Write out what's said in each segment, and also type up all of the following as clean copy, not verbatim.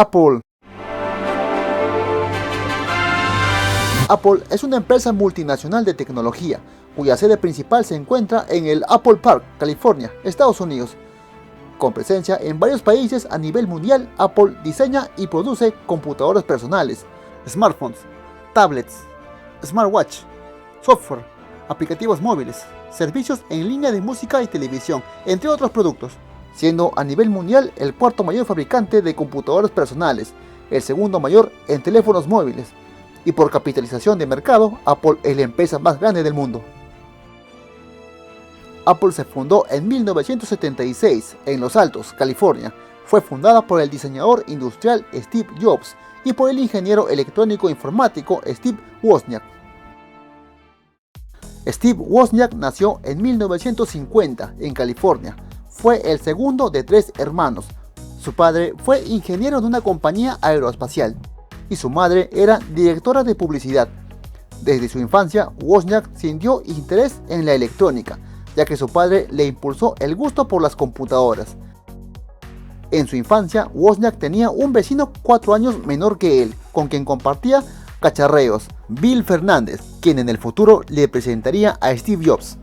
Apple. Apple es una empresa multinacional de tecnología, cuya sede principal se encuentra en el Apple Park, California, Estados Unidos. Con presencia en varios países a nivel mundial, Apple diseña y produce computadores personales, smartphones, tablets, smartwatch, software, aplicativos móviles, servicios en línea de música y televisión, entre otros productos, siendo a nivel mundial el cuarto mayor fabricante de computadores personales, el segundo mayor en teléfonos móviles, y por capitalización de mercado, Apple es la empresa más grande del mundo. Apple se fundó en 1976 en Los Altos, California. Fue fundada por el diseñador industrial Steve Jobs y por el ingeniero electrónico informático Steve Wozniak. Steve Wozniak nació en 1950 en California. Fue el segundo de 3 hermanos. Su padre fue ingeniero de una compañía aeroespacial y su madre era directora de publicidad. Desde su infancia, Wozniak sintió interés en la electrónica, ya que su padre le impulsó el gusto por las computadoras. En su infancia, Wozniak tenía un vecino 4 años menor que él, con quien compartía cacharreos, Bill Fernández, quien en el futuro le presentaría a Steve Jobs.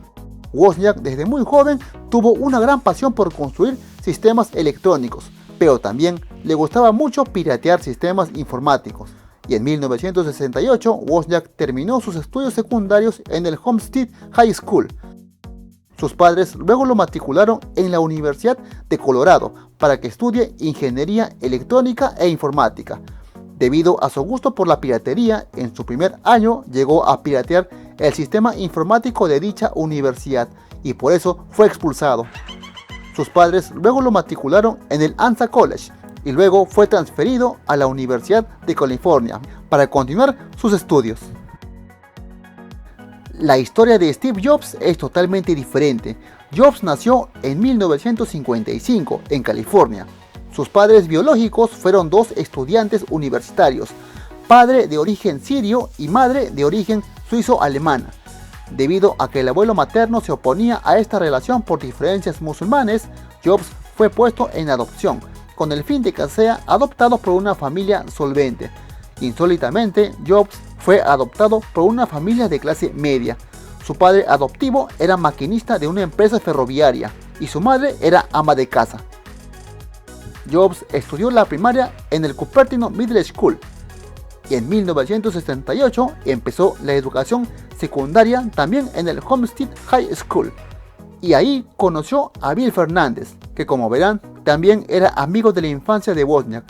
Wozniak desde muy joven tuvo una gran pasión por construir sistemas electrónicos, pero también le gustaba mucho piratear sistemas informáticos. Y en 1968, Wozniak terminó sus estudios secundarios en el Homestead High School. Sus padres luego lo matricularon en la Universidad de Colorado para que estudie ingeniería electrónica e informática. Debido a su gusto por la piratería, en su primer año llegó a piratear el sistema informático de dicha universidad y por eso fue expulsado. Sus padres luego lo matricularon en el ANSA College y luego fue transferido a la Universidad de California para continuar sus estudios. La historia de Steve Jobs es totalmente diferente. Jobs nació en 1955 en California. Sus padres biológicos fueron 2 estudiantes universitarios, padre de origen sirio y madre de origen suizo-alemana. Debido a que el abuelo materno se oponía a esta relación por diferencias musulmanes, Jobs fue puesto en adopción, con el fin de que sea adoptado por una familia solvente. Insólitamente, Jobs fue adoptado por una familia de clase media. Su padre adoptivo era maquinista de una empresa ferroviaria y su madre era ama de casa. Jobs estudió la primaria en el Cupertino Middle School y en 1968 empezó la educación secundaria también en el Homestead High School. Y ahí conoció a Bill Fernández, que como verán también era amigo de la infancia de Wozniak.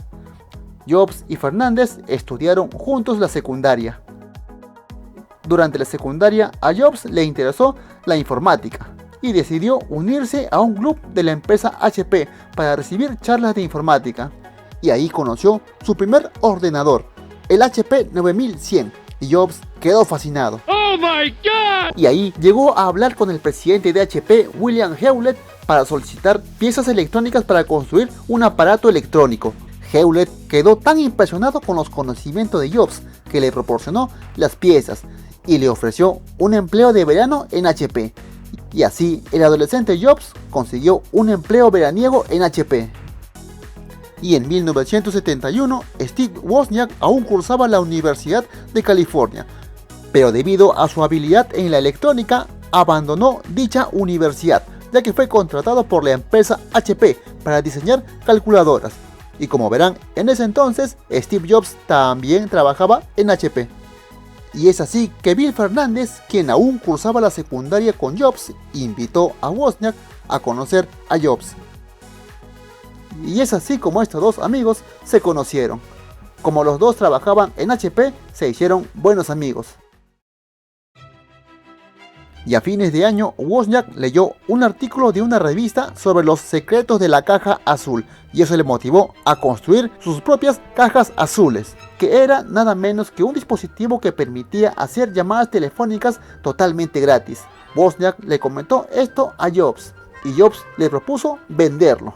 Jobs y Fernández estudiaron juntos la secundaria. Durante la secundaria a Jobs le interesó la informática y decidió unirse a un club de la empresa HP para recibir charlas de informática. Y ahí conoció su primer ordenador, el HP 9100, y Jobs quedó fascinado. ¡Oh my God! Y ahí llegó a hablar con el presidente de HP, William Hewlett, para solicitar piezas electrónicas para construir un aparato electrónico. Hewlett quedó tan impresionado con los conocimientos de Jobs que le proporcionó las piezas y le ofreció un empleo de verano en HP. Y así el adolescente Jobs consiguió un empleo veraniego en HP. Y en 1971 Steve Wozniak aún cursaba la Universidad de California, pero debido a su habilidad en la electrónica abandonó dicha universidad, ya que fue contratado por la empresa HP para diseñar calculadoras. Y como verán, en ese entonces Steve Jobs también trabajaba en HP. Y es así que Bill Fernández, quien aún cursaba la secundaria con Jobs, invitó a Wozniak a conocer a Jobs. Y es así como estos 2 amigos se conocieron. Como los 2 trabajaban en HP, se hicieron buenos amigos. Y a fines de año, Wozniak leyó un artículo de una revista sobre los secretos de la caja azul, y eso le motivó a construir sus propias cajas azules, que era nada menos que un dispositivo que permitía hacer llamadas telefónicas totalmente gratis. Wozniak le comentó esto a Jobs, y Jobs le propuso venderlo.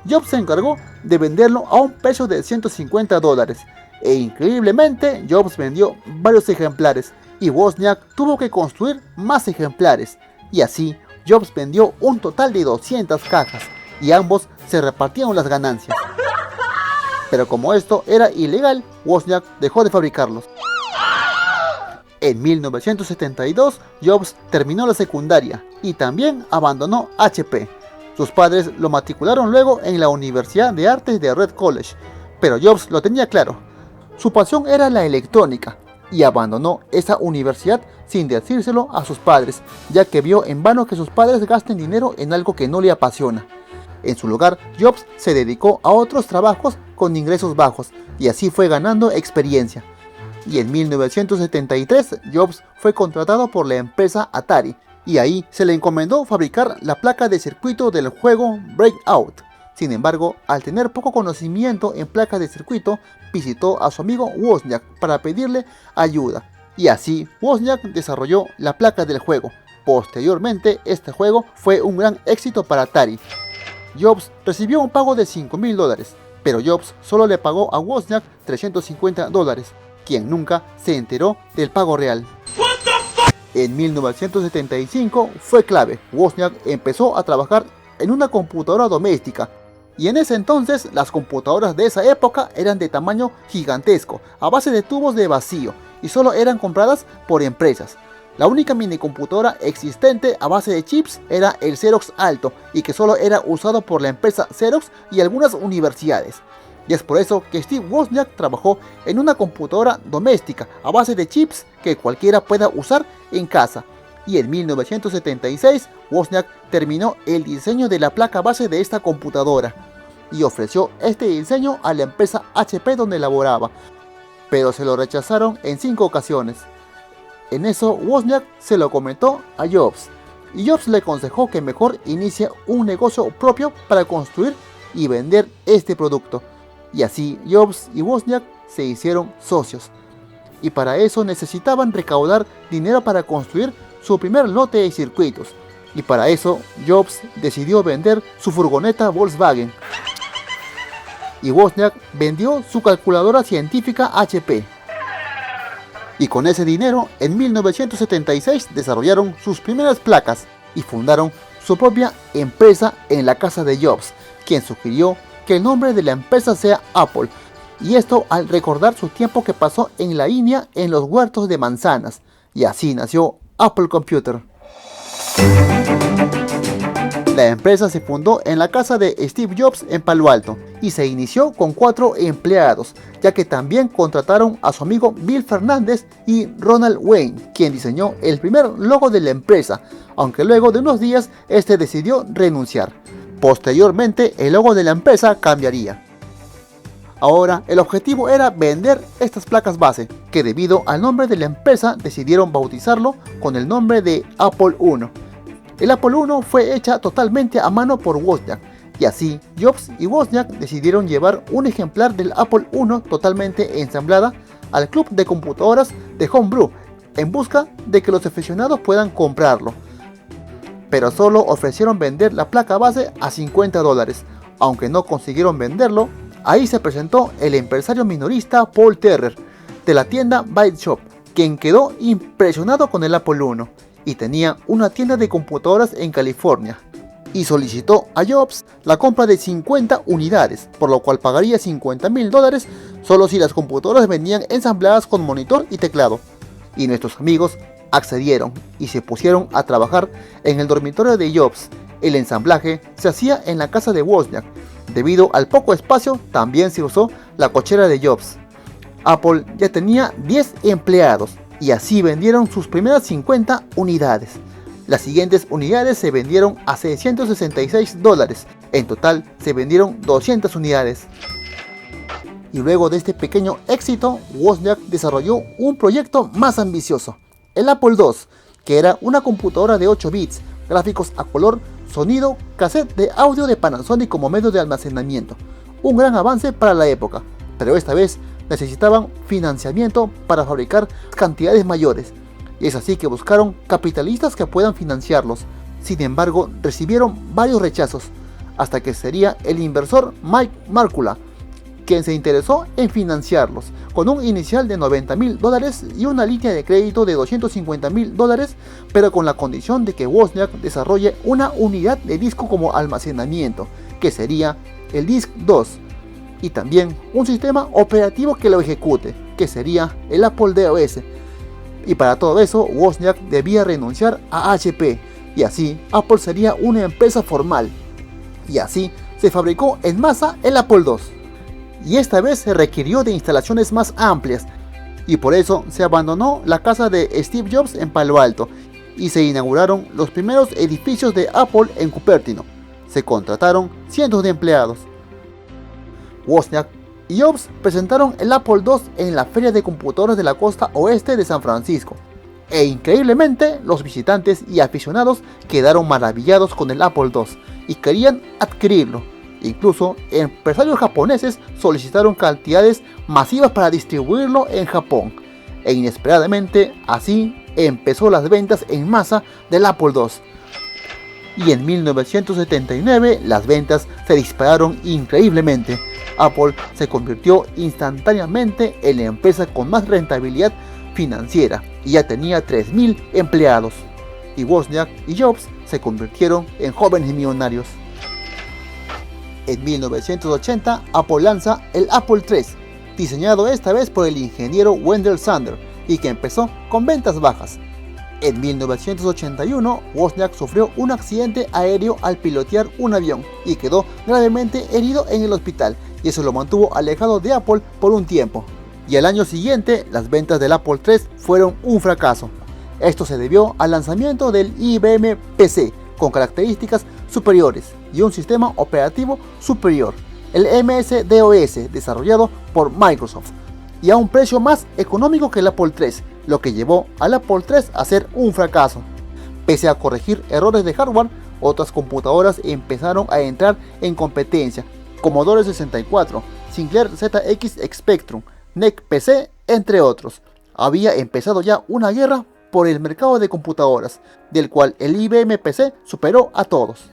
Jobs se encargó de venderlo a un precio de $150, e increíblemente Jobs vendió varios ejemplares, y Wozniak tuvo que construir más ejemplares, y así Jobs vendió un total de 200 cajas, y ambos se repartieron las ganancias. pero como esto era ilegal, Wozniak dejó de fabricarlos. En 1972, Jobs terminó la secundaria y también abandonó HP. Sus padres lo matricularon luego en la Universidad de Artes de Red College, pero Jobs lo tenía claro. Su pasión era la electrónica y abandonó esa universidad sin decírselo a sus padres, ya que vio en vano que sus padres gasten dinero en algo que no le apasiona. En su lugar, Jobs se dedicó a otros trabajos con ingresos bajos y así fue ganando experiencia. Y en 1973, Jobs fue contratado por la empresa Atari y ahí se le encomendó fabricar la placa de circuito del juego Breakout. Sin embargo, al tener poco conocimiento en placas de circuito, visitó a su amigo Wozniak para pedirle ayuda. Y así, Wozniak desarrolló la placa del juego. Posteriormente, este juego fue un gran éxito para Atari. Jobs recibió un pago de $5.000, pero Jobs solo le pagó a Wozniak $350, quien nunca se enteró del pago real. En 1975 fue clave. Wozniak empezó a trabajar en una computadora doméstica. Y en ese entonces las computadoras de esa época eran de tamaño gigantesco, a base de tubos de vacío, y solo eran compradas por empresas. La única minicomputadora existente a base de chips era el Xerox Alto, y que solo era usado por la empresa Xerox y algunas universidades. Y es por eso que Steve Wozniak trabajó en una computadora doméstica a base de chips que cualquiera pueda usar en casa. Y en 1976, Wozniak terminó el diseño de la placa base de esta computadora y ofreció este diseño a la empresa HP donde laboraba, pero se lo rechazaron en 5 ocasiones. En eso, Wozniak se lo comentó a Jobs, y Jobs le aconsejó que mejor inicie un negocio propio para construir y vender este producto. Y así Jobs y Wozniak se hicieron socios. Y para eso necesitaban recaudar dinero para construir su primer lote de circuitos. Y para eso Jobs decidió vender su furgoneta Volkswagen. Y Wozniak vendió su calculadora científica HP. Y con ese dinero, en 1976 desarrollaron sus primeras placas y fundaron su propia empresa en la casa de Jobs, quien sugirió que el nombre de la empresa sea Apple, y esto al recordar su tiempo que pasó en la India en los huertos de manzanas, y así nació Apple Computer. La empresa se fundó en la casa de Steve Jobs en Palo Alto y se inició con 4 empleados, ya que también contrataron a su amigo Bill Fernández y Ronald Wayne, quien diseñó el primer logo de la empresa, aunque luego de unos días este decidió renunciar. Posteriormente, el logo de la empresa cambiaría. Ahora, el objetivo era vender estas placas base, que debido al nombre de la empresa decidieron bautizarlo con el nombre de Apple I. El Apple I fue hecha totalmente a mano por Wozniak, y así Jobs y Wozniak decidieron llevar un ejemplar del Apple I totalmente ensamblada al club de computadoras de Homebrew, en busca de que los aficionados puedan comprarlo. Pero solo ofrecieron vender la placa base a $50. Aunque no consiguieron venderlo, ahí se presentó el empresario minorista Paul Terrer de la tienda Byte Shop, quien quedó impresionado con el Apple I y tenía una tienda de computadoras en California, y solicitó a Jobs la compra de 50 unidades, por lo cual pagaría $50.000 solo si las computadoras venían ensambladas con monitor y teclado. Y nuestros amigos accedieron y se pusieron a trabajar en el dormitorio de Jobs. El ensamblaje se hacía en la casa de Wozniak. Debido al poco espacio, también se usó la cochera de Jobs. Apple ya tenía 10 empleados y así vendieron sus primeras 50 unidades. Las siguientes unidades se vendieron a $666. En total se vendieron 200 unidades. Y luego de este pequeño éxito, Wozniak desarrolló un proyecto más ambicioso, el Apple II, que era una computadora de 8 bits, gráficos a color, sonido, cassette de audio de Panasonic como medio de almacenamiento. Un gran avance para la época, pero esta vez necesitaban financiamiento para fabricar cantidades mayores. Y es así que buscaron capitalistas que puedan financiarlos. Sin embargo, recibieron varios rechazos, hasta que sería el inversor Mike Markula quien se interesó en financiarlos, con un inicial de $90.000 y una línea de crédito de $250.000, pero con la condición de que Wozniak desarrolle una unidad de disco como almacenamiento, que sería el Disk 2. y también un sistema operativo que lo ejecute, que sería el Apple DOS. Y para todo eso, Wozniak debía renunciar a HP, y así Apple sería una empresa formal. Y así se fabricó en masa el Apple II. Y esta vez se requirió de instalaciones más amplias, y por eso se abandonó la casa de Steve Jobs en Palo Alto, y se inauguraron los primeros edificios de Apple en Cupertino. Se contrataron cientos de empleados. Wozniak y Jobs presentaron el Apple II en la Feria de Computadores de la Costa Oeste de San Francisco. E increíblemente, los visitantes y aficionados quedaron maravillados con el Apple II y querían adquirirlo. Incluso empresarios japoneses solicitaron cantidades masivas para distribuirlo en Japón. E inesperadamente, así empezó las ventas en masa del Apple II. Y en 1979 las ventas se dispararon increíblemente. Apple se convirtió instantáneamente en la empresa con más rentabilidad financiera y ya tenía 3.000 empleados. Y Wozniak y Jobs se convirtieron en jóvenes millonarios. En 1980 Apple lanza el Apple III, diseñado esta vez por el ingeniero Wendell Sander y que empezó con ventas bajas. En 1981, Wozniak sufrió un accidente aéreo al pilotear un avión y quedó gravemente herido en el hospital, y eso lo mantuvo alejado de Apple por un tiempo. Y al año siguiente, las ventas del Apple III fueron un fracaso. Esto se debió al lanzamiento del IBM PC con características superiores y un sistema operativo superior, el MS-DOS, desarrollado por Microsoft, y a un precio más económico que el Apple III, lo que llevó al Apple III a ser un fracaso. Pese a corregir errores de hardware, otras computadoras empezaron a entrar en competencia: Commodore 64, Sinclair ZX Spectrum, NEC PC, entre otros. Había empezado ya una guerra por el mercado de computadoras, del cual el IBM PC superó a todos.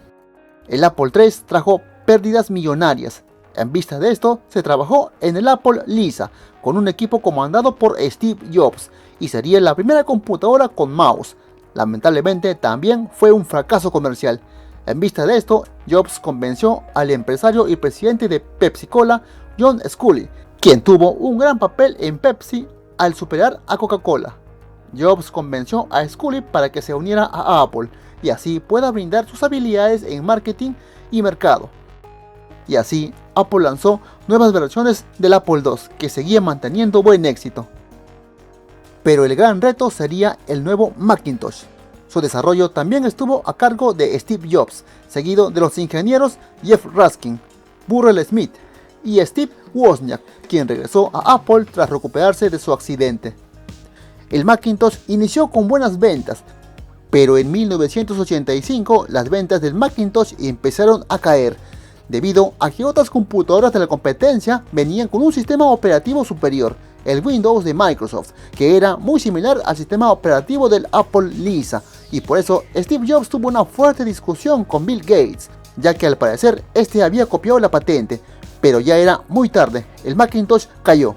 El Apple III trajo pérdidas millonarias. En vista de esto, se trabajó en el Apple Lisa, con un equipo comandado por Steve Jobs, y sería la primera computadora con mouse. Lamentablemente también fue un fracaso comercial. En vista de esto, Jobs convenció al empresario y presidente de Pepsi Cola, John Sculley, quien tuvo un gran papel en Pepsi al superar a Coca-Cola. Jobs convenció a Sculley para que se uniera a Apple y así pueda brindar sus habilidades en marketing y mercado. Y así, Apple lanzó nuevas versiones del Apple II que seguían manteniendo buen éxito. Pero el gran reto sería el nuevo Macintosh. Su desarrollo también estuvo a cargo de Steve Jobs, seguido de los ingenieros Jeff Raskin, Burrell Smith y Steve Wozniak, quien regresó a Apple tras recuperarse de su accidente. El Macintosh inició con buenas ventas, pero en 1985 las ventas del Macintosh empezaron a caer, debido a que otras computadoras de la competencia venían con un sistema operativo superior, el Windows de Microsoft, que era muy similar al sistema operativo del Apple Lisa, y por eso Steve Jobs tuvo una fuerte discusión con Bill Gates, ya que al parecer este había copiado la patente, pero ya era muy tarde, el Macintosh cayó.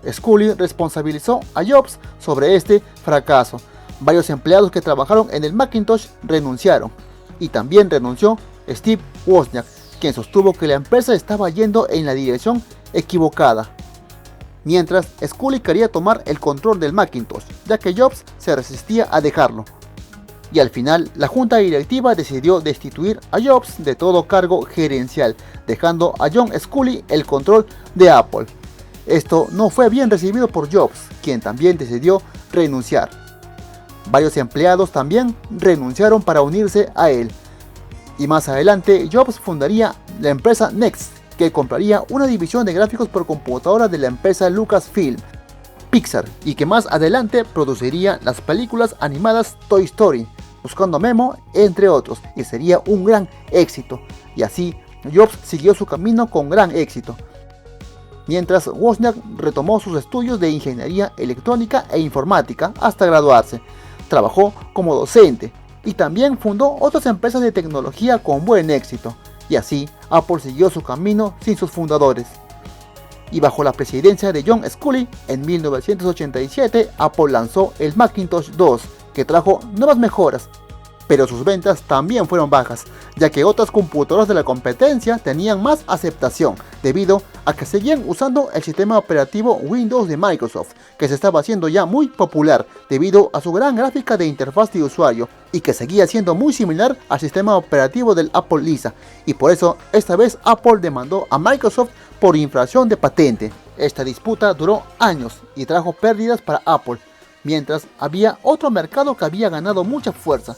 Sculley responsabilizó a Jobs sobre este fracaso. Varios empleados que trabajaron en el Macintosh renunciaron, y también renunció Steve Wozniak, quien sostuvo que la empresa estaba yendo en la dirección equivocada. Mientras, Sculley quería tomar el control del Macintosh, ya que Jobs se resistía a dejarlo. Y al final, la junta directiva decidió destituir a Jobs de todo cargo gerencial, dejando a John Sculley el control de Apple. Esto no fue bien recibido por Jobs, quien también decidió renunciar. Varios empleados también renunciaron para unirse a él. Y más adelante, Jobs fundaría la empresa Next, que compraría una división de gráficos por computadora de la empresa Lucasfilm, Pixar, y que más adelante produciría las películas animadas Toy Story, Buscando a Memo, entre otros, y sería un gran éxito. Y así, Jobs siguió su camino con gran éxito. Mientras, Wozniak retomó sus estudios de ingeniería electrónica e informática hasta graduarse. Trabajó como docente y también fundó otras empresas de tecnología con buen éxito. Y así, Apple siguió su camino sin sus fundadores. Y bajo la presidencia de John Sculley, en 1987, Apple lanzó el Macintosh II, que trajo nuevas mejoras, pero sus ventas también fueron bajas, ya que otras computadoras de la competencia tenían más aceptación, debido a que seguían usando el sistema operativo Windows de Microsoft, que se estaba haciendo ya muy popular debido a su gran gráfica de interfaz de usuario, y que seguía siendo muy similar al sistema operativo del Apple Lisa, y por eso esta vez Apple demandó a Microsoft por infracción de patente. Esta disputa duró años y trajo pérdidas para Apple, mientras había otro mercado que había ganado mucha fuerza: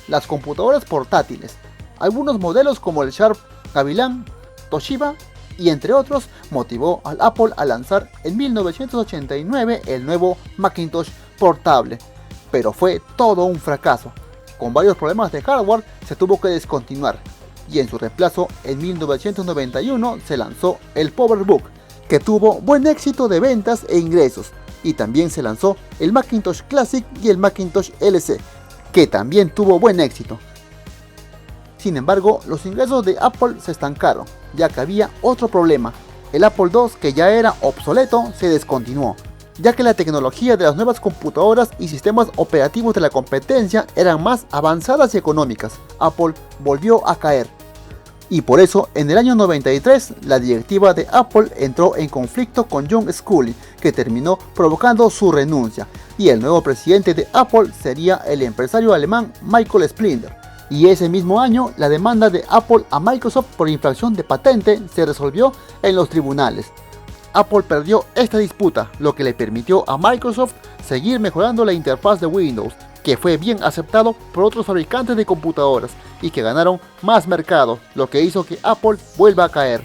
las computadoras portátiles. Algunos modelos como el Sharp, Gavilan, Toshiba y entre otros motivó al Apple a lanzar en 1989 el nuevo Macintosh portable, pero fue todo un fracaso. Con varios problemas de hardware se tuvo que descontinuar, y en su reemplazo en 1991 se lanzó el PowerBook, que tuvo buen éxito de ventas e ingresos, y también se lanzó el Macintosh Classic y el Macintosh LC, que también tuvo buen éxito. Sin embargo, los ingresos de Apple se estancaron, ya que había otro problema: el Apple II, que ya era obsoleto, se descontinuó, ya que la tecnología de las nuevas computadoras y sistemas operativos de la competencia eran más avanzadas y económicas. Apple volvió a caer, y por eso en el año 93 la directiva de Apple entró en conflicto con John Sculley, que terminó provocando su renuncia, y el nuevo presidente de Apple sería el empresario alemán Michael Splinder. Y ese mismo año la demanda de Apple a Microsoft por infracción de patente se resolvió en los tribunales. Apple perdió esta disputa, lo que le permitió a Microsoft seguir mejorando la interfaz de Windows, que fue bien aceptado por otros fabricantes de computadoras y que ganaron más mercado, lo que hizo que Apple vuelva a caer.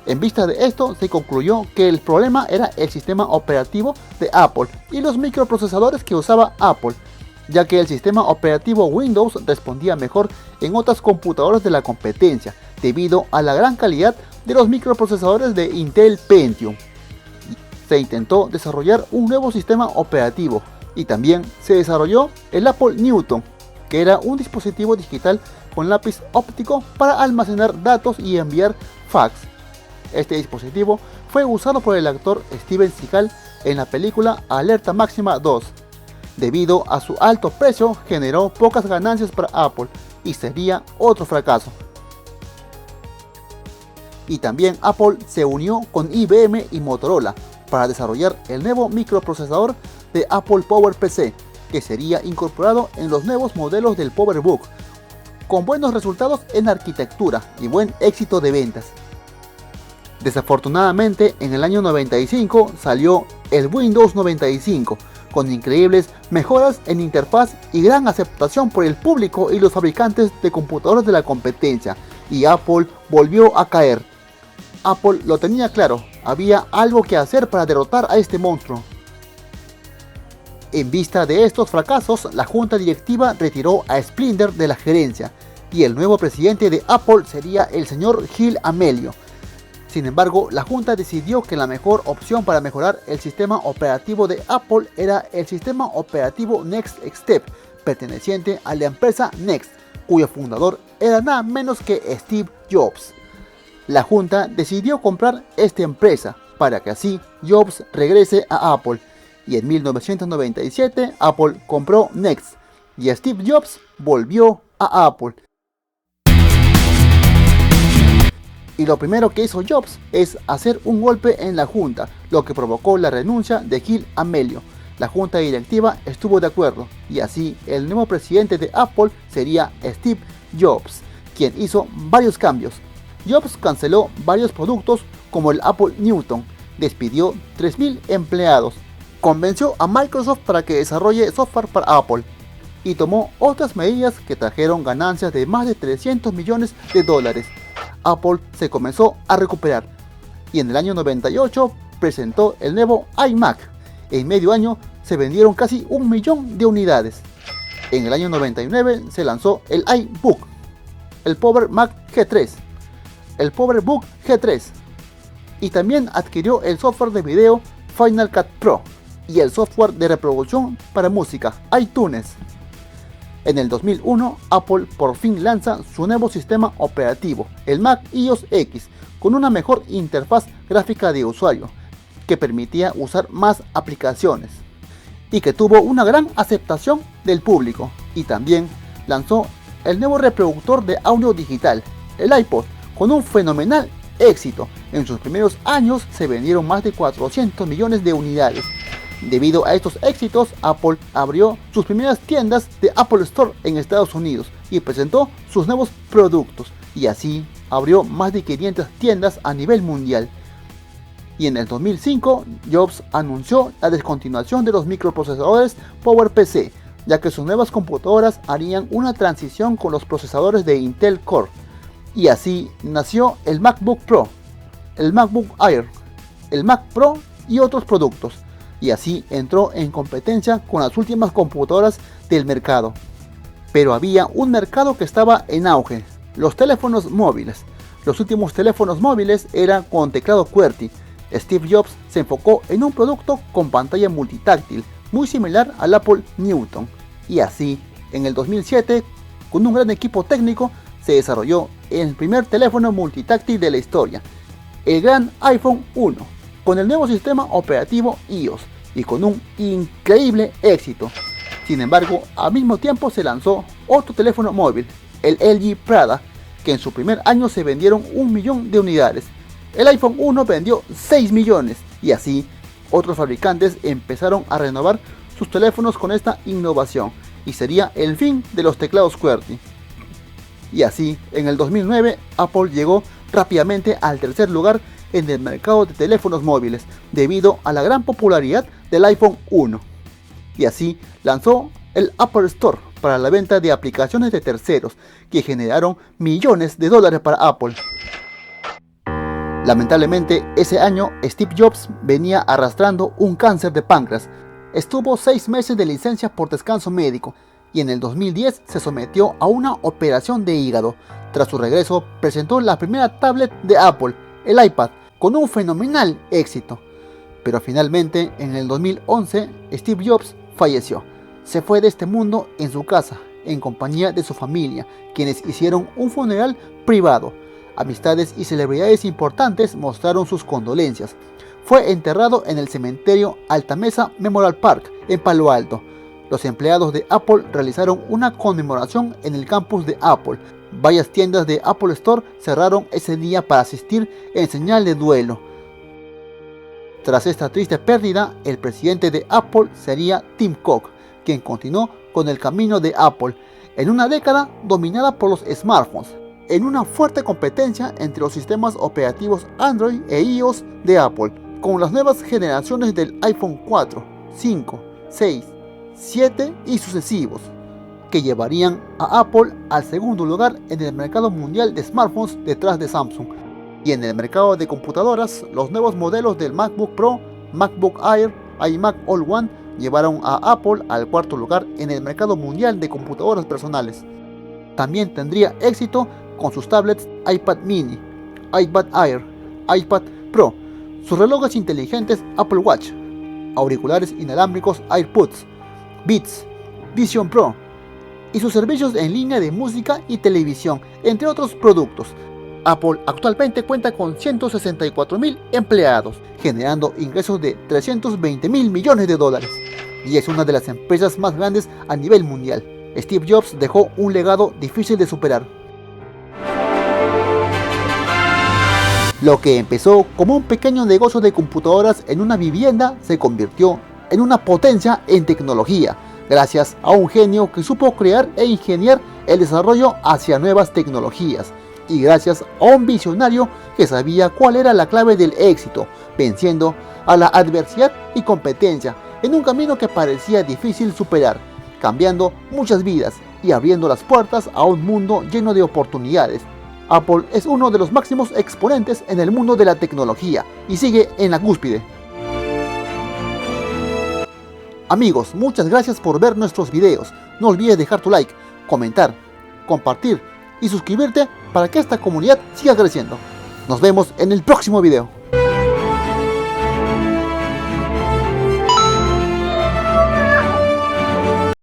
En vista de esto, se concluyó que el problema era el sistema operativo de Apple y los microprocesadores que usaba Apple, ya que el sistema operativo Windows respondía mejor en otras computadoras de la competencia, debido a la gran calidad de los microprocesadores de Intel Pentium. Se intentó desarrollar un nuevo sistema operativo, y también se desarrolló el Apple Newton, que era un dispositivo digital con lápiz óptico para almacenar datos y enviar fax. Este dispositivo fue usado por el actor Steven Seagal en la película Alerta Máxima 2. Debido a su alto precio, generó pocas ganancias para Apple y sería otro fracaso. Y también Apple se unió con IBM y Motorola para desarrollar el nuevo microprocesador de Apple PowerPC, que sería incorporado en los nuevos modelos del PowerBook, con buenos resultados en arquitectura y buen éxito de ventas. Desafortunadamente, en el año 95 salió el Windows 95, con increíbles mejoras en interfaz y gran aceptación por el público y los fabricantes de computadoras de la competencia, y Apple volvió a caer. Apple lo tenía claro, había algo que hacer para derrotar a este monstruo. En vista de estos fracasos, la junta directiva retiró a Splinder de la gerencia, y el nuevo presidente de Apple sería el señor Gil Amelio. Sin embargo, la junta decidió que la mejor opción para mejorar el sistema operativo de Apple era el sistema operativo Next Step, perteneciente a la empresa Next, cuyo fundador era nada menos que Steve Jobs. La junta decidió comprar esta empresa para que así Jobs regrese a Apple, y en 1997 Apple compró Next y Steve Jobs volvió a Apple. Y lo primero que hizo Jobs es hacer un golpe en la junta, lo que provocó la renuncia de Gil Amelio. La junta directiva estuvo de acuerdo, y así el nuevo presidente de Apple sería Steve Jobs, quien hizo varios cambios. Jobs canceló varios productos como el Apple Newton, despidió 3.000 empleados, convenció a Microsoft para que desarrolle software para Apple, y tomó otras medidas que trajeron ganancias de más de $300 millones. Apple se comenzó a recuperar, y en el año 98 presentó el nuevo iMac. En medio año se vendieron casi 1 millón de unidades. En el año 99 se lanzó el iBook, el Power Mac G3, el PowerBook G3, y también adquirió el software de video Final Cut Pro y el software de reproducción para música iTunes. En el 2001, Apple por fin lanza su nuevo sistema operativo, el Mac iOS X, con una mejor interfaz gráfica de usuario, que permitía usar más aplicaciones, y que tuvo una gran aceptación del público. Y también lanzó el nuevo reproductor de audio digital, el iPod, con un fenomenal éxito. En sus primeros años se vendieron más de 400 millones de unidades. Debido a estos éxitos, Apple abrió sus primeras tiendas de Apple Store en Estados Unidos y presentó sus nuevos productos, y así abrió más de 500 tiendas a nivel mundial. Y en el 2005, Jobs anunció la descontinuación de los microprocesadores PowerPC, ya que sus nuevas computadoras harían una transición con los procesadores de Intel Core. Y así nació el MacBook Pro, el MacBook Air, el Mac Pro y otros productos. Y así entró en competencia con las últimas computadoras del mercado. Pero había un mercado que estaba en auge: los teléfonos móviles. Los últimos teléfonos móviles eran con teclado QWERTY. Steve Jobs se enfocó en un producto con pantalla multitáctil, muy similar al Apple Newton. Y así, en el 2007, con un gran equipo técnico, se desarrolló el primer teléfono multitáctil de la historia, el gran iPhone 1, con el nuevo sistema operativo iOS y con un increíble éxito. Sin embargo, al mismo tiempo se lanzó otro teléfono móvil, el LG Prada, que en su primer año se vendieron 1 millón de unidades. El iPhone 1 vendió 6 millones y así otros fabricantes empezaron a renovar sus teléfonos con esta innovación, y sería el fin de los teclados QWERTY. Y así, en el 2009, Apple llegó rápidamente al tercer lugar en el mercado de teléfonos móviles debido a la gran popularidad del iPhone 1. Y así lanzó el Apple Store para la venta de aplicaciones de terceros, que generaron millones de dólares para Apple. Lamentablemente, ese año Steve Jobs venía arrastrando un cáncer de páncreas. Estuvo 6 meses de licencia por descanso médico y en el 2010 se sometió a una operación de hígado. Tras su regreso, presentó la primera tablet de Apple, el iPad, con un fenomenal éxito. Pero finalmente, en el 2011, Steve Jobs falleció. Se fue de este mundo en su casa, en compañía de su familia, quienes hicieron un funeral privado. Amistades y celebridades importantes mostraron sus condolencias. Fue enterrado en el cementerio Alta Mesa Memorial Park, en Palo Alto. Los empleados de Apple realizaron una conmemoración en el campus de Apple. Varias tiendas de Apple Store cerraron ese día para asistir en señal de duelo. Tras esta triste pérdida, el presidente de Apple sería Tim Cook, quien continuó con el camino de Apple en una década dominada por los smartphones, en una fuerte competencia entre los sistemas operativos Android e iOS de Apple, con las nuevas generaciones del iPhone 4, 5, 6, 7 y sucesivos, que llevarían a Apple al segundo lugar en el mercado mundial de smartphones detrás de Samsung. Y en el mercado de computadoras, los nuevos modelos del MacBook Pro, MacBook Air, iMac All-in-One llevaron a Apple al cuarto lugar en el mercado mundial de computadoras personales. También tendría éxito con sus tablets iPad mini, iPad Air, iPad Pro, sus relojes inteligentes Apple Watch, auriculares inalámbricos AirPods, Beats, Vision Pro y sus servicios en línea de música y televisión, entre otros productos. Apple actualmente cuenta con 164.000 empleados, generando ingresos de 320.000 millones de dólares, y es una de las empresas más grandes a nivel mundial. Steve Jobs dejó un legado difícil de superar. Lo que empezó como un pequeño negocio de computadoras en una vivienda se convirtió en una potencia en tecnología, gracias a un genio que supo crear e ingeniar el desarrollo hacia nuevas tecnologías, y gracias a un visionario que sabía cuál era la clave del éxito, venciendo a la adversidad y competencia en un camino que parecía difícil superar, cambiando muchas vidas y abriendo las puertas a un mundo lleno de oportunidades. Apple es uno de los máximos exponentes en el mundo de la tecnología y sigue en la cúspide. Amigos, muchas gracias por ver nuestros videos. No olvides dejar tu like, comentar, compartir y suscribirte para que esta comunidad siga creciendo. Nos vemos en el próximo video.